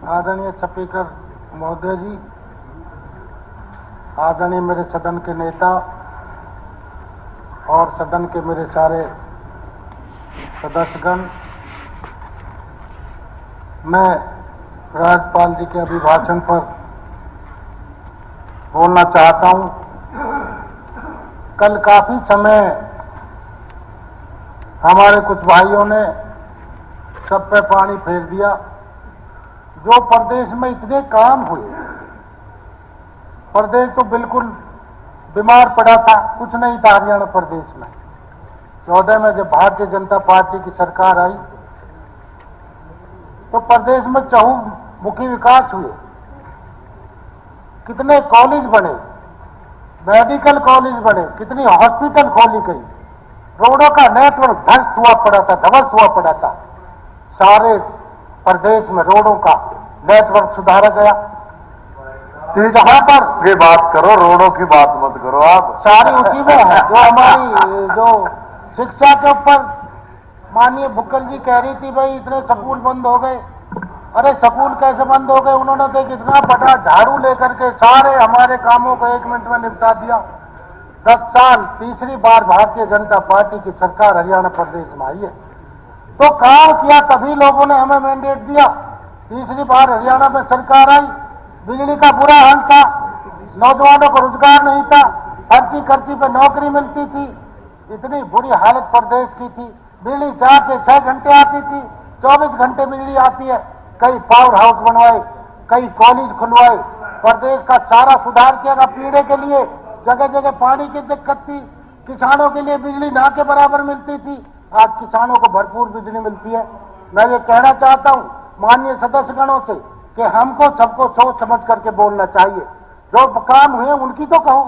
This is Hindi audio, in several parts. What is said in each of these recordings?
आदरणीय स्पीकर महोदय जी, आदरणीय मेरे सदन के नेता और सदन के मेरे सारे सदस्यगण, मैं राज्यपाल जी के अभिभाषण पर बोलना चाहता हूं। कल काफी समय हमारे कुछ भाइयों ने सब पे पानी फेर दिया। जो प्रदेश में इतने काम हुए, प्रदेश तो बिल्कुल बीमार पड़ा था, कुछ नहीं था हरियाणा प्रदेश में। 14 में जब भारतीय जनता पार्टी की सरकार आई तो प्रदेश में चहुमुखी विकास हुए। कितने कॉलेज बने, मेडिकल कॉलेज बने, कितनी हॉस्पिटल खोली गई, रोडों का नेटवर्क ध्वस्त हुआ पड़ा था, ध्वस्त हुआ पड़ा था। सारे प्रदेश में रोडों का नेटवर्क सुधारा गया। जहां पर ये बात करो, रोडों की बात मत करो आप। सारी उसी में है। जो हमारी जो शिक्षा के ऊपर माननीय भुक्कल जी कह रही थी, भाई इतने स्कूल बंद हो गए। अरे स्कूल कैसे बंद हो गए? उन्होंने तो कितना बड़ा झाड़ू लेकर के सारे हमारे कामों को 1 मिनट में निपटा दिया। 10 साल तीसरी बार भारतीय जनता पार्टी की सरकार हरियाणा प्रदेश में आई है, तो काम किया, तभी लोगों ने हमें मैंडेट दिया। तीसरी बार हरियाणा में सरकार आई, बिजली का बुरा हाल था, नौजवानों को रोजगार नहीं था, खर्ची खर्ची पे नौकरी मिलती थी, इतनी बुरी हालत प्रदेश की थी। बिजली 4 से 6 घंटे आती थी, 24 घंटे बिजली आती है। कई पावर हाउस बनवाए, कई कॉलेज खुलवाए, प्रदेश का सारा सुधार किया। पीने के लिए जगह जगह पानी की दिक्कत थी, किसानों के लिए बिजली ना के बराबर मिलती थी, आज किसानों को भरपूर बिजली मिलती है। मैं ये कहना चाहता हूं माननीय सदस्यगणों से कि हमको सबको सोच समझ करके बोलना चाहिए। जो काम हुए उनकी तो कहो,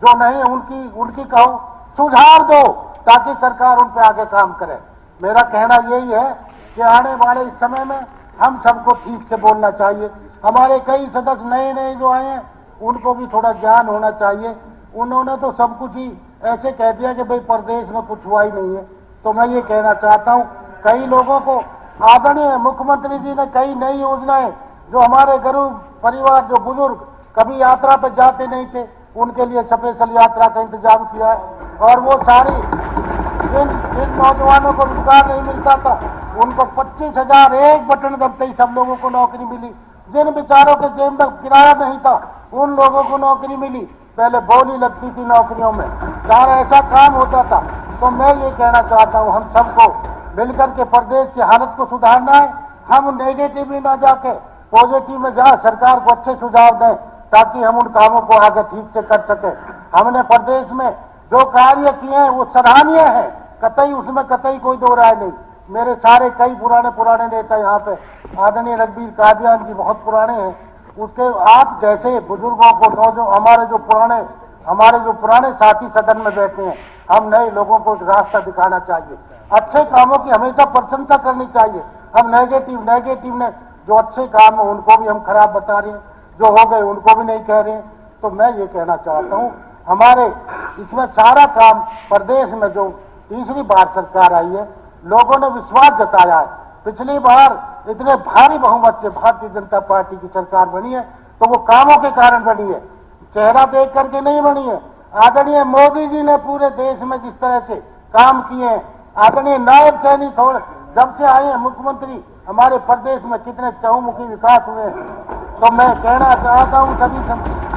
जो नहीं उनकी कहो, सुझाव दो ताकि सरकार उन पे आगे काम करे। मेरा कहना यही है कि आने वाले इस समय में हम सबको ठीक से बोलना चाहिए। हमारे कई सदस्य नए नए जो आए हैं उनको भी थोड़ा ज्ञान होना चाहिए। उन्होंने तो सब कुछ ही ऐसे कह दिया कि भाई प्रदेश में कुछ हुआ ही नहीं है। तो मैं ये कहना चाहता हूं, कई लोगों को आदरणीय मुख्यमंत्री जी ने कई नई योजनाएं, जो हमारे गरीब परिवार, जो बुजुर्ग कभी यात्रा पर जाते नहीं थे, उनके लिए स्पेशल यात्रा का इंतजाम किया है। और वो सारी जिन नौजवानों को रोजगार नहीं मिलता था उनको 25,000 एक बटन दबते ही सब लोगों को नौकरी मिली। जिन बेचारों के जेब में किराया नहीं था उन लोगों को नौकरी मिली। पहले बोली लगती थी नौकरियों में, सारा ऐसा काम होता था। तो मैं ये कहना चाहता हूं, हम सबको मिलकर के प्रदेश की हालत को सुधारना है। हम नेगेटिव में ना जाके पॉजिटिव में जहां सरकार को अच्छे सुझाव दें ताकि हम उन कामों को आगे ठीक से कर सके। हमने प्रदेश में जो कार्य किए हैं वो सराहनीय है, कतई उसमें कतई कोई दो राय नहीं। मेरे सारे कई पुराने नेता यहाँ पे, आदरणीय रघुवीर कादियान जी बहुत पुराने हैं, उसके आप जैसे बुजुर्गों को हमारे जो पुराने साथी सदन में बैठे हैं, हम नए लोगों को रास्ता दिखाना चाहिए। अच्छे कामों की हमेशा प्रशंसा करनी चाहिए। हम नेगेटिव ने जो अच्छे काम है उनको भी हम खराब बता रहे हैं, जो हो गए उनको भी नहीं कह रहे हैं। तो मैं ये कहना चाहता हूँ, हमारे इसमें सारा काम प्रदेश में जो तीसरी बार सरकार आई है, लोगों ने विश्वास जताया है। पिछली बार इतने भारी बहुमत से भारतीय जनता पार्टी की सरकार बनी है तो वो कामों के कारण बनी है, चेहरा देख करके नहीं बनी है। आदरणीय मोदी जी ने पूरे देश में जिस तरह से काम किए हैं, आदरणीय नायब सैनिक जब से आए हैं मुख्यमंत्री, हमारे प्रदेश में कितने चहुमुखी विकास हुए हैं। तो मैं कहना चाहता हूं सभी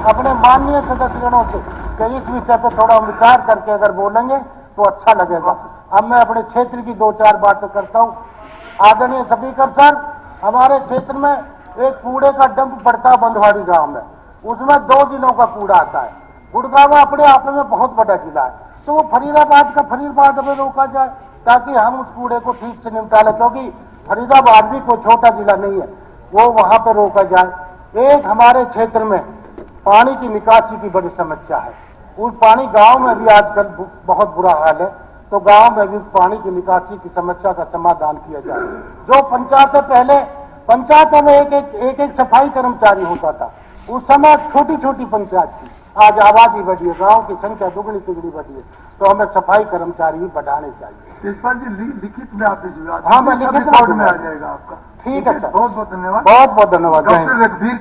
अपने माननीय सदस्यगणों से कि इस विषय पर थोड़ा विचार करके अगर बोलेंगे तो अच्छा लगेगा। अब मैं अपने क्षेत्र की 2-4 बातें करता हूं। आदरणीय स्पीकर सर, हमारे क्षेत्र में एक कूड़े का डंप पड़ता है बंधवाड़ी गांव में, उसमें 2 जिलों का कूड़ा आता है। गुड़गांव अपने आप में बहुत बड़ा जिला है, तो वो फरीदाबाद में रोका जाए ताकि हम उस कूड़े को ठीक से निपटा लें, क्योंकि फरीदाबाद भी कोई छोटा जिला नहीं है, वो वहां पर रोका जाए। एक हमारे क्षेत्र में पानी की निकासी की बड़ी समस्या है, उस पानी गांव में भी आजकल बहुत बुरा हाल है, तो गांव में भी पानी की निकासी की समस्या का समाधान किया जाए। जो पंचायतें पहले पंचायतों में एक एक सफाई कर्मचारी होता था, उस समय छोटी छोटी पंचायत थी, आज आबादी बढ़ी है, गांव की संख्या दुगनी तिगनी बढ़ी है, तो हमें सफाई कर्मचारी भी बढ़ाने चाहिए। तेजपाल जी लिखित में आप दीजिए। हाँ, मैं लिखित रिकॉर्ड में आ जाएगा आपका। ठीक है सर, बहुत बहुत धन्यवाद। बहुत बहुत धन्यवाद। डॉक्टर रघुवीर